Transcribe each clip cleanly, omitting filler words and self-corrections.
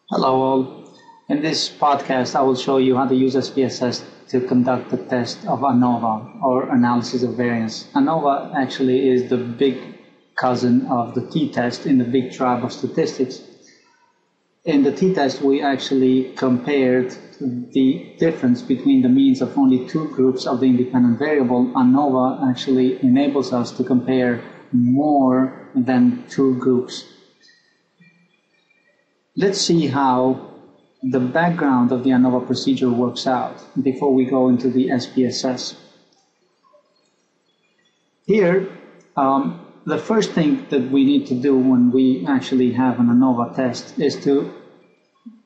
Hello all. In this podcast, I will show you how to use SPSS to conduct the test of ANOVA, or analysis of variance. ANOVA actually is the big cousin of the t-test in the big tribe of statistics. In the t-test, we actually compared the difference between the means of only two groups of the independent variable. ANOVA actually enables us to compare more than two groups. Let's see how the background of the ANOVA procedure works out before we go into the SPSS. Here, the first thing that we need to do when we actually have an ANOVA test is to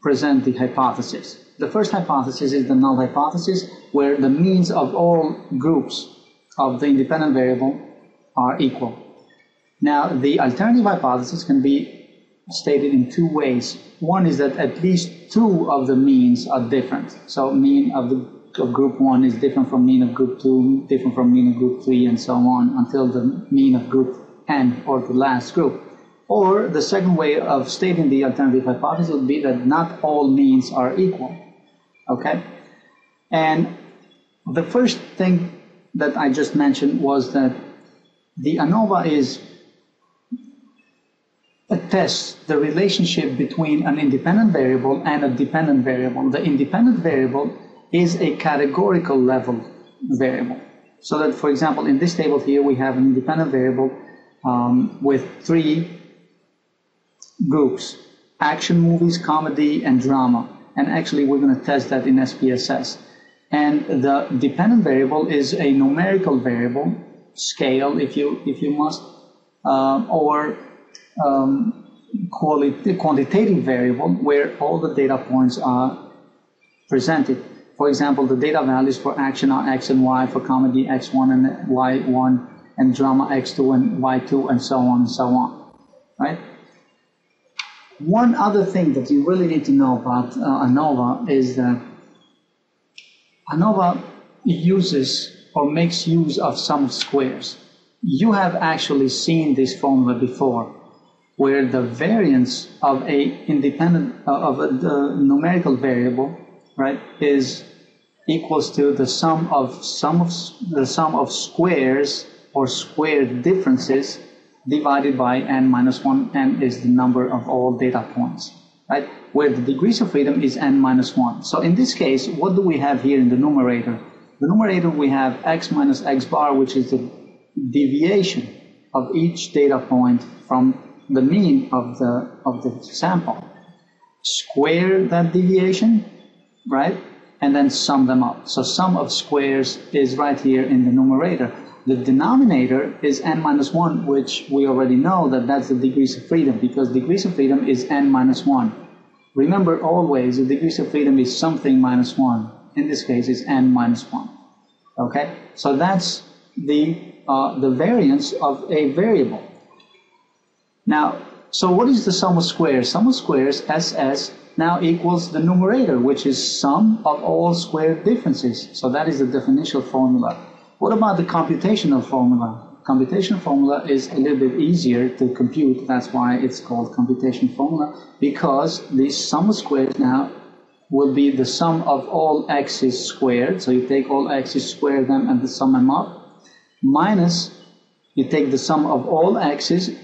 present the hypothesis. The first hypothesis is the null hypothesis, where the means of all groups of the independent variable are equal. Now, the alternative hypothesis can be stated in two ways. One is that at least two of the means are different. So mean of group 1 is different from mean of group 2, different from mean of group 3, and so on, until the mean of group n, or the last group. Or the second way of stating the alternative hypothesis would be that not all means are equal. Okay? And the first thing that I just mentioned was that the ANOVA is tests the relationship between an independent variable and a dependent variable. The independent variable is a categorical level variable. So that, for example, in this table here, we have an independent variable with three groups: action movies, comedy, and drama. And actually, we're going to test that in SPSS. And the dependent variable is a numerical variable, scale, if you must, or quantitative variable where all the data points are presented. For example, the data values for action are x and y, for comedy x1 and y1, and drama x2 and y2, and so on and so on. Right? One other thing that you really need to know about ANOVA is that ANOVA uses or makes use of sum of squares. You have actually seen this formula before, where the variance of a numerical variable, right, is equals to the sum of squares or squared differences divided by n minus 1. N is the number of all data points, right, where the degrees of freedom is n minus 1. So in this case, what do we have here in the numerator? The numerator, we have x minus x bar, which is the deviation of each data point from the mean of the sample. Square that deviation, right, and then sum them up. So sum of squares is right here in the numerator. The denominator is n minus 1, which we already know that that's the degrees of freedom, because degrees of freedom is n minus 1. Remember always, the degrees of freedom is something minus 1. In this case, it's n minus 1. Okay, so that's the variance of a variable. Now, so what is the sum of squares? Sum of squares, SS, now equals the numerator, which is sum of all squared differences. So that is the definitional formula. What about the computational formula? Computational formula is a little bit easier to compute. That's why it's called computation formula, because the sum of squares now will be the sum of all x's squared. So you take all x's, square them, and sum them up, minus you take the sum of all x's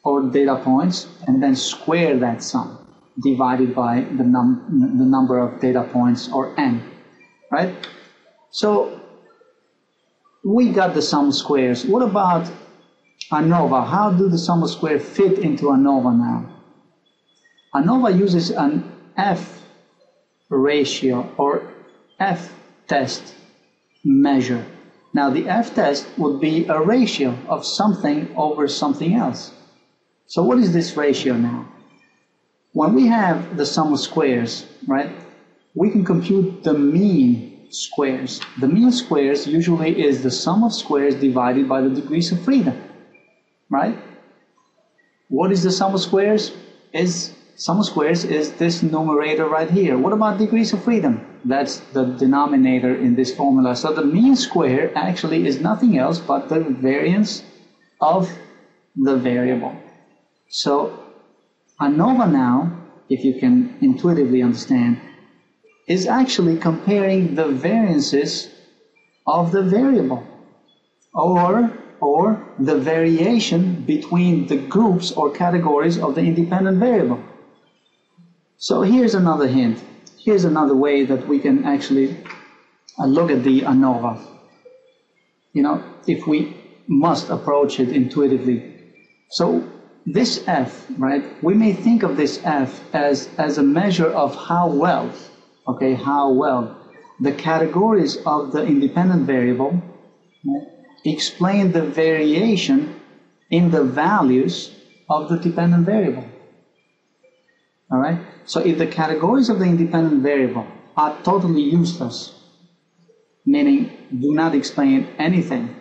or data points, and then square that sum divided by the number of data points, or n, right? So we got the sum of squares. What about ANOVA? How do the sum of squares fit into ANOVA now? ANOVA uses an F ratio or F test measure. Now the F test would be a ratio of something over something else. So what is this ratio now? When we have the sum of squares, right, we can compute the mean squares. The mean squares usually is the sum of squares divided by the degrees of freedom, right? What is the sum of squares? Sum of squares is this numerator right here. What about degrees of freedom? That's the denominator in this formula. So the mean square actually is nothing else but the variance of the variable. So ANOVA now if you can intuitively understand, is actually comparing the variances of the variable, or the variation between the groups or categories of the independent variable. So here's another hint. Here's another way that we can actually look at the ANOVA. You know, if we must approach it intuitively. So this F, right, we may think of this F as a measure of how well the categories of the independent variable, right, explain the variation in the values of the dependent variable. All right? So if the categories of the independent variable are totally useless, meaning do not explain anything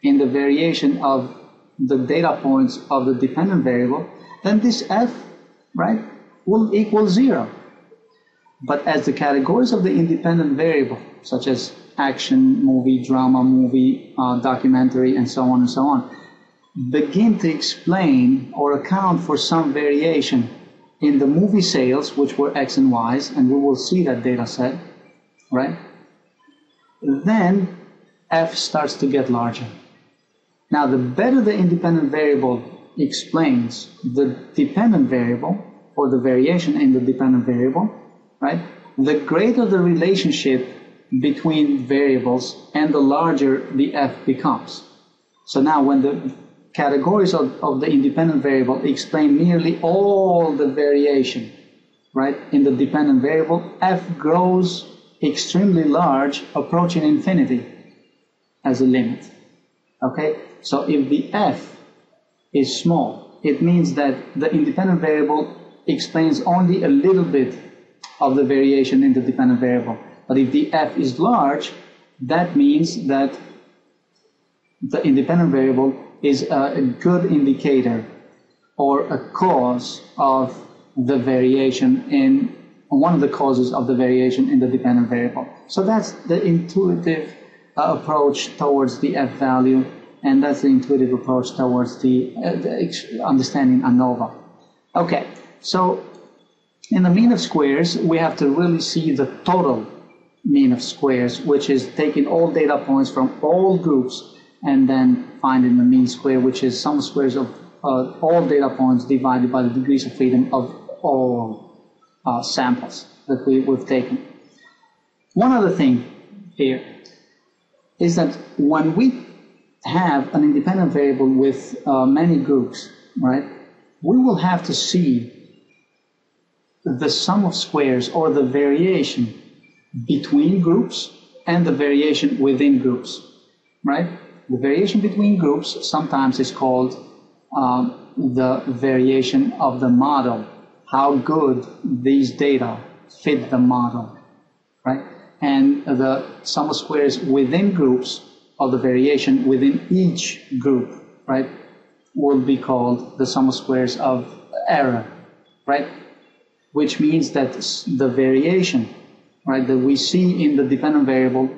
in the variation of the data points of the dependent variable, then this F, right, will equal 0. But as the categories of the independent variable, such as action, movie, drama, movie, documentary, and so on, begin to explain or account for some variation in the movie sales, which were X and Y's, and we will see that data set, right? Then F starts to get larger. Now, the better the independent variable explains the dependent variable, or the variation in the dependent variable, right, the greater the relationship between variables and the larger the F becomes. So now when the categories of the independent variable explain nearly all the variation, right, in the dependent variable, F grows extremely large, approaching infinity as a limit. Okay? So if the F is small, it means that the independent variable explains only a little bit of the variation in the dependent variable. But if the F is large, that means that the independent variable is a good indicator or a cause of the variation in one of the causes of the variation in the dependent variable. So that's the intuitive approach towards the F value, and that's the intuitive approach towards the understanding ANOVA. Okay, so in the mean of squares, we have to really see the total mean of squares, which is taking all data points from all groups and then finding the mean square, which is sum of squares of all data points divided by the degrees of freedom of all samples that we've taken. One other thing here is that when we have an independent variable with many groups, right, we will have to see the sum of squares, or the variation between groups and the variation within groups, right? The variation between groups sometimes is called the variation of the model, how good these data fit the model, right? And the sum of squares within groups, or the variation within each group, right, will be called the sum of squares of error, right? Which means that the variation, right, that we see in the dependent variable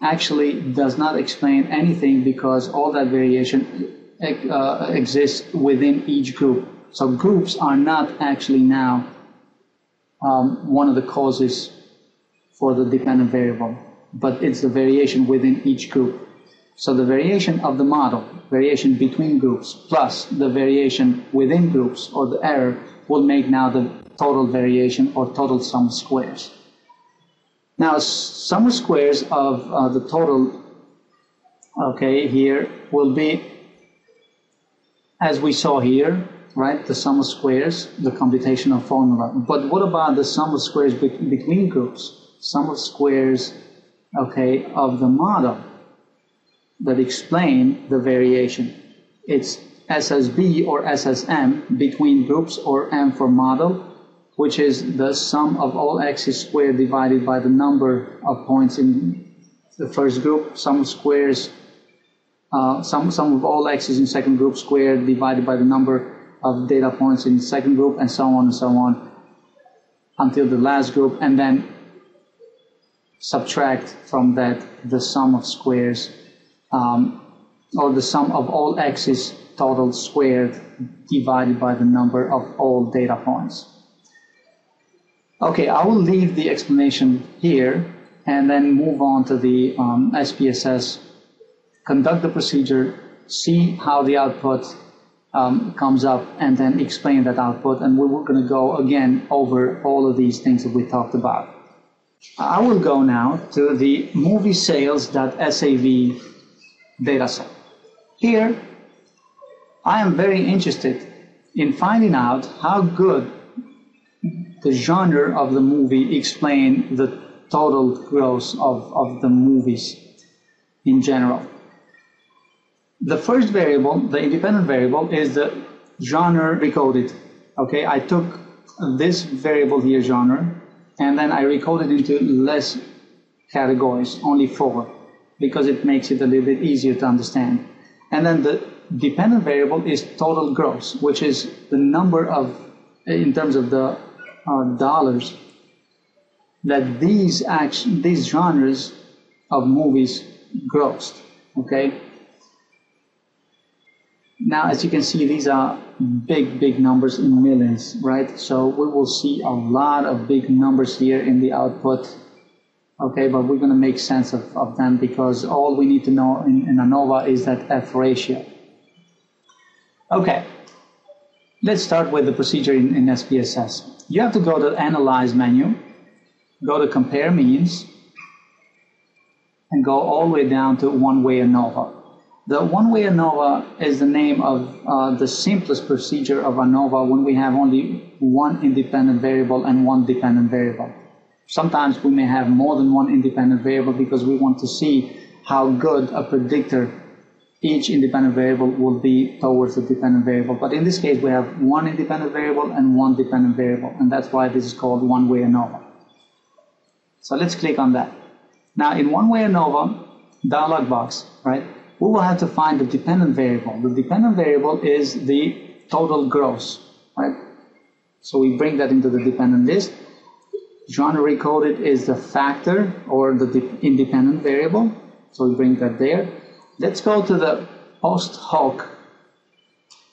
actually does not explain anything, because all that variation exists within each group. So groups are not actually now one of the causes for the dependent variable, but it's the variation within each group. So the variation of the model, variation between groups, plus the variation within groups, or the error, will make now the total variation, or total sum of squares. Now, sum of squares of the total, okay, here will be, as we saw here, right, the sum of squares, the computational formula. But what about the sum of squares between groups? Sum of squares, okay, of the model that explain the variation. It's SSB or SSM between groups, or M for model, which is the sum of all x's squared divided by the number of points in the first group, sum of squares, sum of all x's in second group squared divided by the number of data points in the second group, and so on until the last group, and then subtract from that the sum of squares, or the sum of all x's total squared divided by the number of all data points. Okay, I will leave the explanation here and then move on to the SPSS, conduct the procedure, see how the output comes up, and then explain that output. And we're going to go again over all of these things that we talked about. I will go now to the moviesales.sav dataset. Here, I am very interested in finding out how good the genre of the movie explain the total gross of the movies in general. The first variable, the independent variable, is the genre recoded. Okay, I took this variable here, genre, and then I recoded into less categories, only 4, because it makes it a little bit easier to understand. And then the dependent variable is total gross, which is the number of, in terms of the dollars, that these genres of movies grossed. Okay. Now, as you can see, these are big numbers in millions, right? So we will see a lot of big numbers here in the output. Okay, but we're going to make sense of them, because all we need to know in ANOVA is that F ratio. Okay, let's start with the procedure in SPSS. You have to go to the Analyze menu, go to Compare Means, and go all the way down to OneWay ANOVA. The OneWay ANOVA is the name of the simplest procedure of ANOVA when we have only one independent variable and one dependent variable. Sometimes we may have more than one independent variable because we want to see how good a predictor each independent variable will be towards the dependent variable. But in this case, we have one independent variable and one dependent variable, and that's why this is called OneWay ANOVA. So let's click on that. Now, in OneWay ANOVA dialog box, right, we will have to find the dependent variable. The dependent variable is the total gross, right? So we bring that into the dependent list. Genre recoded is the factor or the independent variable, so we bring that there. Let's go to the Posthoc,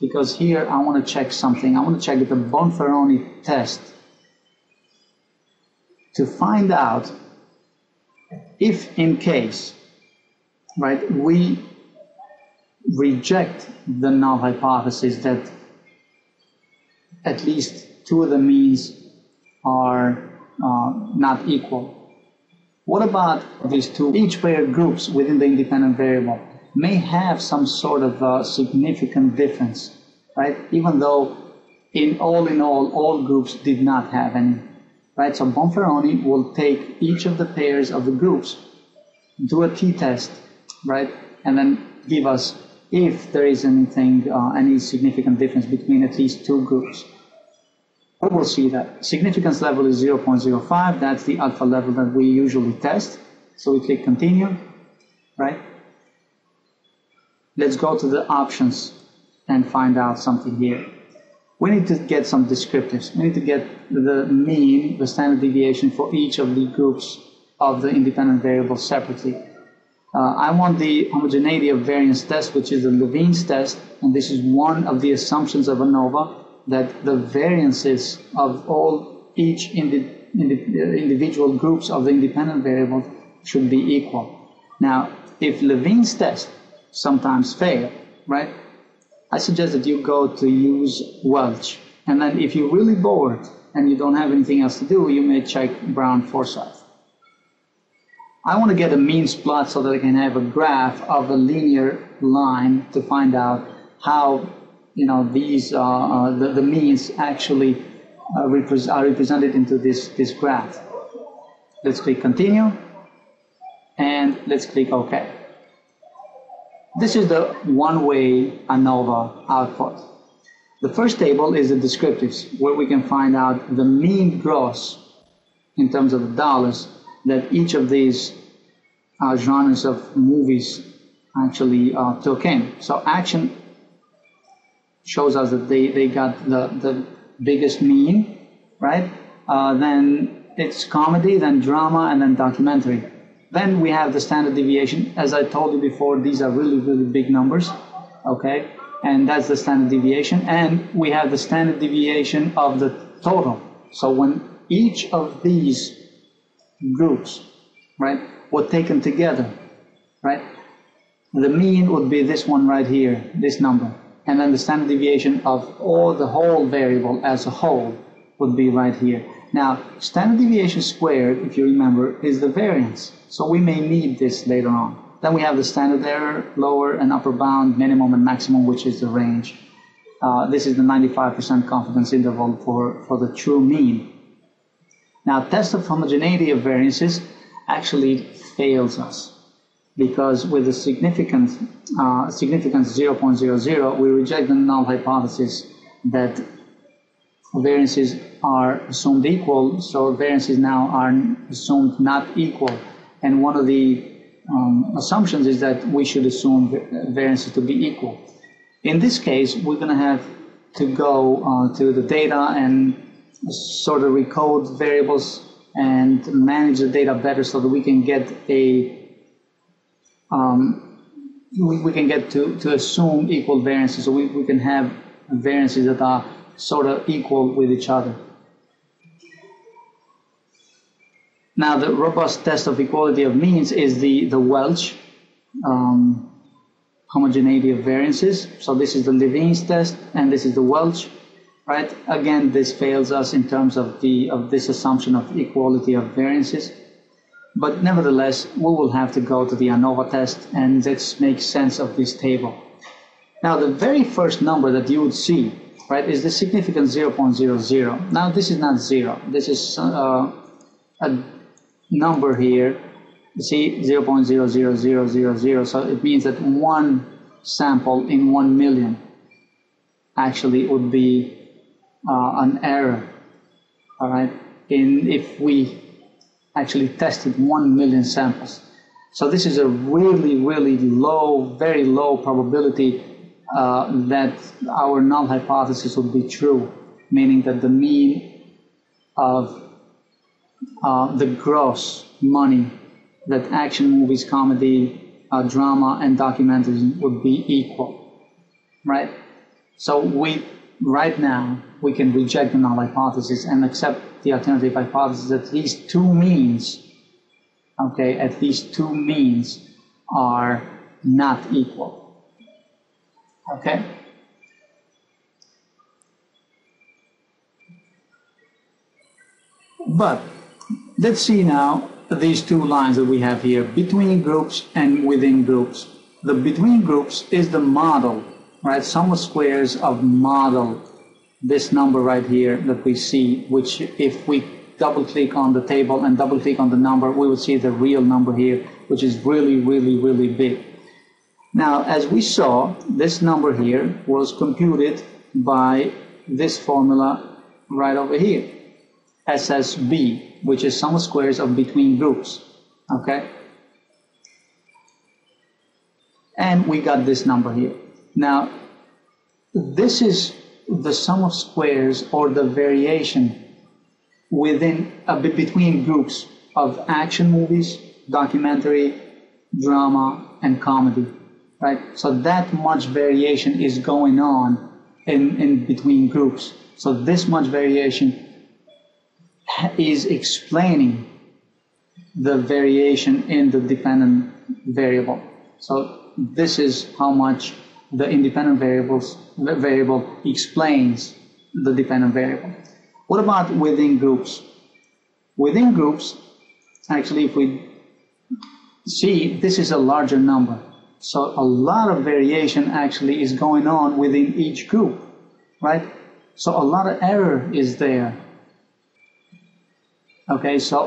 because here I want to check something. I want to check the Posthoc test to find out if, in case, right, we reject the null hypothesis that at least 2 of the means are not equal. What about these 2? Each pair groups within the independent variable may have some sort of significant difference, right? Even though in all groups did not have any, right? So Bonferroni will take each of the pairs of the groups, do a t-test, right? And then give us if there is anything, any significant difference between at least 2 groups. We will see that. Significance level is 0.05. That's the alpha level that we usually test. So we click continue, right? Let's go to the options and find out something here. We need to get some descriptives. We need to get the mean, the standard deviation for each of the groups of the independent variables separately. I want the homogeneity of variance test, which is the Levene's test, and this is one of the assumptions of ANOVA, that the variances of each individual groups of the independent variable should be equal. Now, if Levene's test sometimes fail, right, I suggest that you go to use Welch. And then if you're really bored and you don't have anything else to do, you may check Brown-Forsyth. I want to get a means plot so that I can have a graph of a linear line to find out how these the means actually are represented into this graph. Let's click continue and let's click OK. This is the OneWay ANOVA output. The first table is the descriptives, where we can find out the mean gross in terms of the dollars that each of these genres of movies actually took in. So action shows us that they got the biggest mean, right? Then it's comedy, then drama, and then documentary. Then we have the standard deviation. As I told you before, these are really big numbers, okay? And that's the standard deviation. And we have the standard deviation of the total. So when each of these groups, right, were taken together, right, the mean would be this one right here, this number, and then the standard deviation of the whole variable as a whole would be right here. Now, standard deviation squared, if you remember, is the variance, so we may need this later on. Then we have the standard error, lower and upper bound, minimum and maximum, which is the range. This is the 95% confidence interval for the true mean. Now, test of homogeneity of variances actually fails us, because with the significance 0.00, we reject the null hypothesis that variances are assumed equal, so variances now are assumed not equal. And one of the assumptions is that we should assume variances to be equal. In this case, we're going to have to go to the data and sort of recode variables and manage the data better so that we can get we can get to assume equal variances, so we can have variances that are sort of equal with each other. Now, the robust test of equality of means is the Welch homogeneity of variances. So this is the Levene's test, and this is the Welch, right? Again, this fails us in terms of this assumption of equality of variances. But nevertheless, we will have to go to the ANOVA test, and let's make sense of this table. Now, the very first number that you would see, right, is the significance 0.00. Now, this is not 0. This is a number here. You see, 0.00000. So it means that one sample in 1 million actually would be an error. All right, if we actually tested 1 million samples. So this is a really, really low, very low probability that our null hypothesis would be true, meaning that the mean of the gross money that action movies, comedy, drama, and documentaries would be equal, right? So right now, we can reject the null hypothesis and accept the alternative hypothesis that these two means, okay, at least two means are not equal, okay? But let's see now these two lines that we have here, between groups and within groups. The between groups is the model, right? Sum of squares of model, this number right here that we see, which if we double click on the table and double click on the number, we will see the real number here, which is really, really, really big. Now, as we saw, this number here was computed by this formula right over here, SSB, which is sum of squares of between groups, okay? And we got this number here. Now, this is the sum of squares, or the variation within between groups of action movies, documentary, drama, and comedy, right? So that much variation is going on in between groups. So this much variation is explaining the variation in the dependent variable. So this is how much the independent variable explains the dependent variable. What about within groups? Within groups, actually, if we see, this is a larger number. So a lot of variation actually is going on within each group, right? So a lot of error is there. Okay, so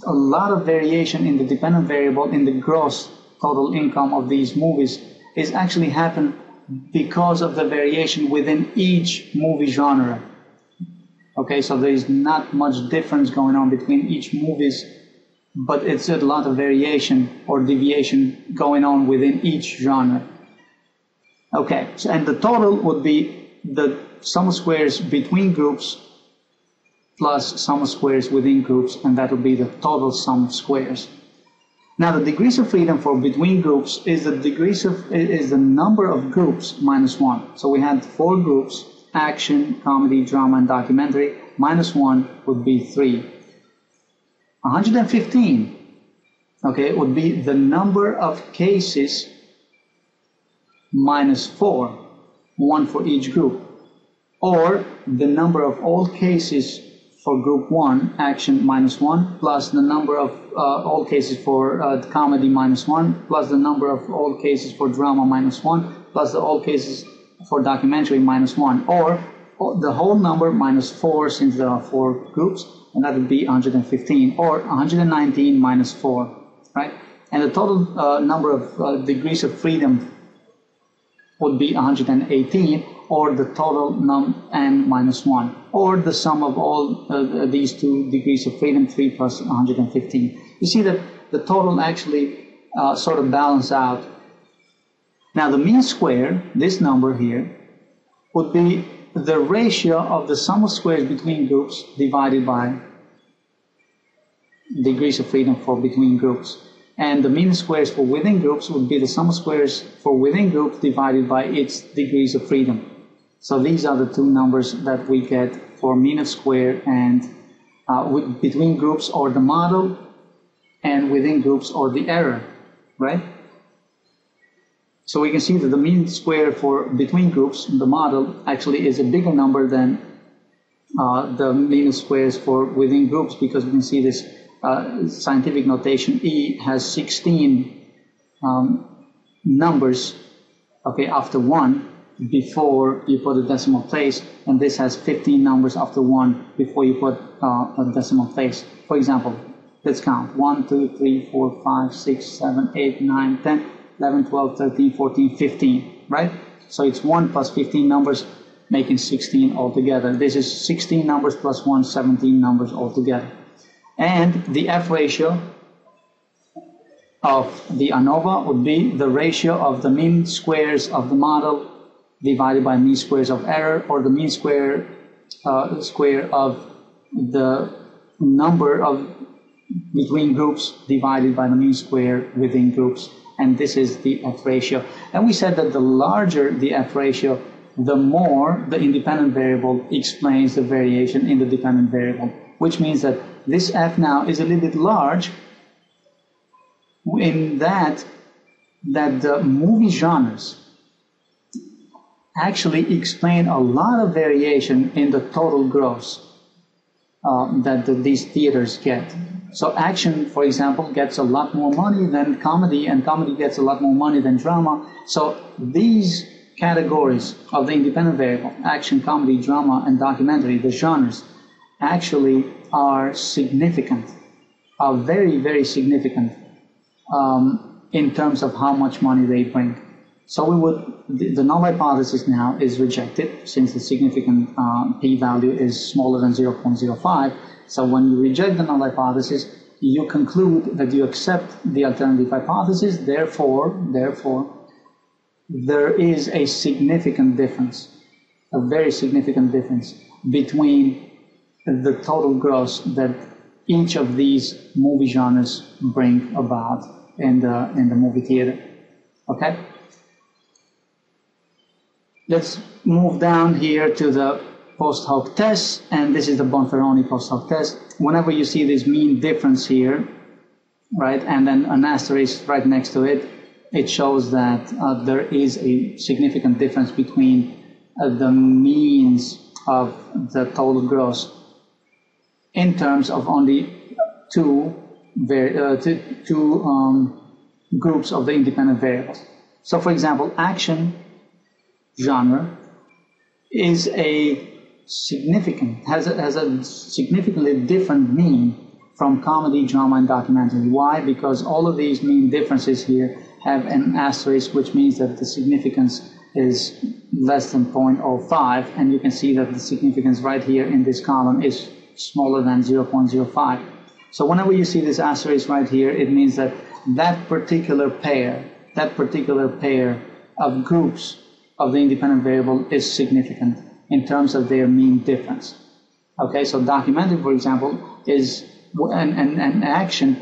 a lot of variation in the dependent variable in the gross total income of these movies is actually happen because of the variation within each movie genre. Okay, so there is not much difference going on between each movies, but it's a lot of variation or deviation going on within each genre. Okay, so, and the total would be the sum of squares between groups plus sum of squares within groups, and that would be the total sum of squares. Now, the degrees of freedom for between groups is the number of groups minus 1. So we had 4 groups: action, comedy, drama, and documentary. minus 1 would be 3. 115, okay, would be the number of cases minus 4, 1 for each group, or the number of all cases for group 1, action minus 1, plus the number of all cases for comedy minus 1, plus the number of all cases for drama minus 1, plus the all cases for documentary minus 1, or the whole number minus 4, since there are 4 groups, and that would be 115, or 119 minus 4, right? And the total number of degrees of freedom would be 118, or the total n minus 1, or the sum of all these 2 degrees of freedom, 3 plus 115. You see that the total actually sort of balance out. Now the mean square, this number here, would be the ratio of the sum of squares between groups divided by degrees of freedom for between groups. And the mean squares for within groups would be the sum of squares for within groups divided by its degrees of freedom. So these are the 2 numbers that we get for mean of square and between groups or the model, and within groups or the error, right? So we can see that the mean square for between groups, the model, actually is a bigger number than the mean of squares for within groups, because we can see this scientific notation E has 16 numbers, okay, after 1 before you put a decimal place, and this has 15 numbers after 1 before you put a decimal place. For example, let's count 1, 2, 3, 4, 5, 6, 7, 8, 9, 10, 11, 12, 13, 14, 15, right? So it's 1 plus 15 numbers making 16 altogether. This is 16 numbers plus 1, 17 numbers altogether. And the F ratio of the ANOVA would be the ratio of the mean squares of the model divided by mean squares of error, or the mean square of the number of between groups divided by the mean square within groups. And this is the F ratio. And we said that the larger the F ratio, the more the independent variable explains the variation in the dependent variable, which means that this F now is a little bit large in that the movie genres actually explain a lot of variation in the total gross that these theaters get. So action, for example, gets a lot more money than comedy, and comedy gets a lot more money than drama. So these categories of the independent variable, action, comedy, drama, and documentary, the genres, actually are significant, are very, very significant in terms of how much money they bring. So we would, the null hypothesis now is rejected, since the significant p-value is smaller than 0.05. So when you reject the null hypothesis, you conclude that you accept the alternative hypothesis. Therefore, there is a significant difference, a very significant difference between the total gross that each of these movie genres bring about in the movie theater. Okay? Let's move down here to the Posthoc Test, and this is the Bonferroni Posthoc Test. Whenever you see this mean difference here, right, and then an asterisk right next to it, it shows that there is a significant difference between the means of the total gross in terms of only two groups of the independent variables. So, for example, action genre is has a significantly different mean from comedy, drama, and documentary. Why? Because all of these mean differences here have an asterisk, which means that the significance is less than 0.05, and you can see that the significance right here in this column is smaller than 0.05. So whenever you see this asterisk right here, it means that that particular pair of groups of the independent variable is significant in terms of their mean difference. Okay, so documentary, for example, is and action,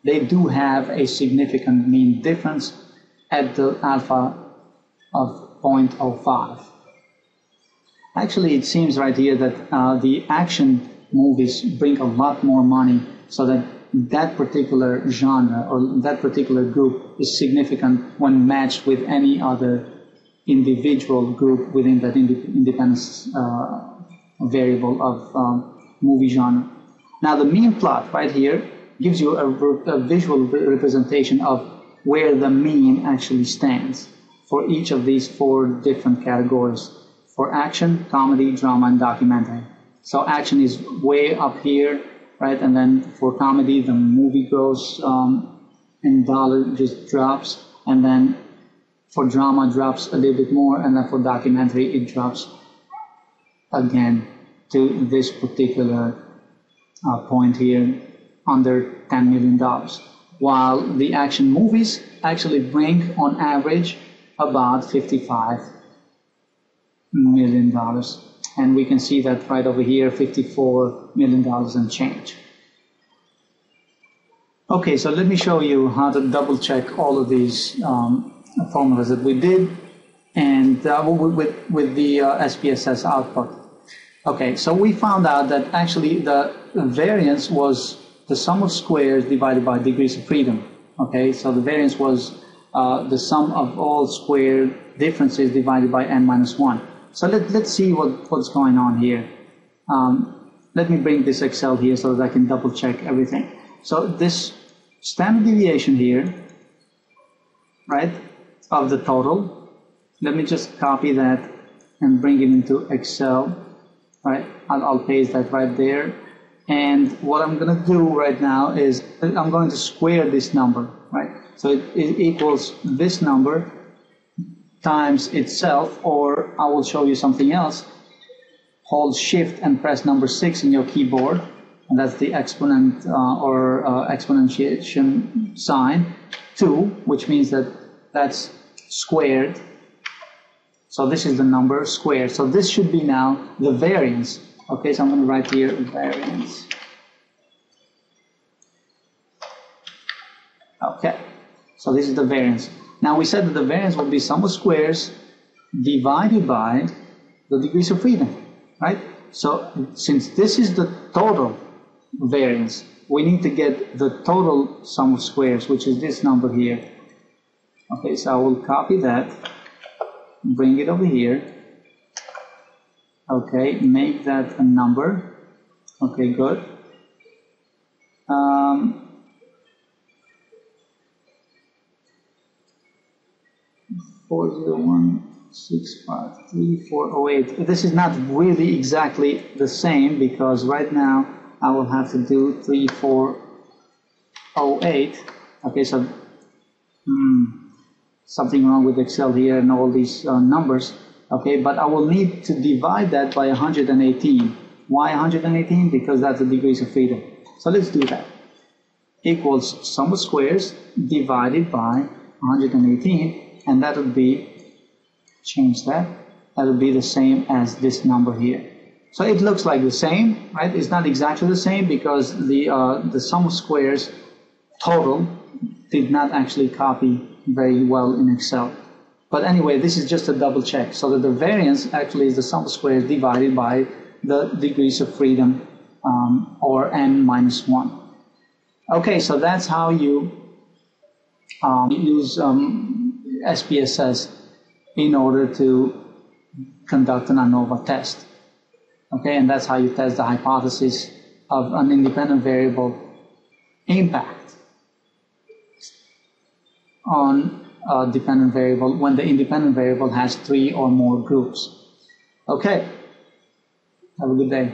they do have a significant mean difference at the alpha of 0.05. Actually, it seems right here that the action movies bring a lot more money, so that that particular genre or that particular group is significant when matched with any other individual group within that independence variable of movie genre. Now, the mean plot right here gives you a visual representation of where the mean actually stands for each of these 4 different categories: for action, comedy, drama, and documentary. So action is way up here, right? And then for comedy, the movie gross in dollar just drops, and then for drama drops a little bit more, and then for documentary it drops again to this particular point here, under $10 million. While the action movies actually bring on average about $55 million. And we can see that right over here, $54 million and change. Okay, so let me show you how to double check all of these formulas that we did, and with the SPSS output. Okay, so we found out that actually the variance was the sum of squares divided by degrees of freedom. Okay, so the variance was the sum of all square differences divided by n minus 1. So let's see what's going on here. Let me bring this Excel here so that I can double check everything. So this standard deviation here, right, of the total, let me just copy that and bring it into Excel, right? I'll paste that right there. And what I'm going to do right now is I'm going to square this number, right? So it equals this number times itself, or I will show you something else. Hold Shift and press number 6 in your keyboard, and that's the exponent or exponentiation sign, 2, which means that that's squared. So this is the number squared. So this should be now the variance. Okay, so I'm going to write here variance. Okay, so this is the variance. Now we said that the variance would be sum of squares divided by the degrees of freedom, right? So since this is the total variance, we need to get the total sum of squares, which is this number here. Okay, so I will copy that, bring it over here. Okay, make that a number. Okay, good. 401653408. This is not really exactly the same, because right now I will have to do 3408. Okay, so something wrong with Excel here and all these numbers. Okay, but I will need to divide that by 118. Why 118? Because that's the degrees of freedom. So let's do that. Equals sum of squares divided by 118, and that would be, change that, that would be the same as this number here. So it looks like the same, right? It's not exactly the same because the sum of squares total did not actually copy very well in Excel. But anyway, this is just a double check, so that the variance actually is the sum of squares divided by the degrees of freedom, or n minus 1. Okay, so that's how you use SPSS in order to conduct an ANOVA test. Okay, and that's how you test the hypothesis of an independent variable impact on a dependent variable when the independent variable has 3 or more groups. Okay, have a good day.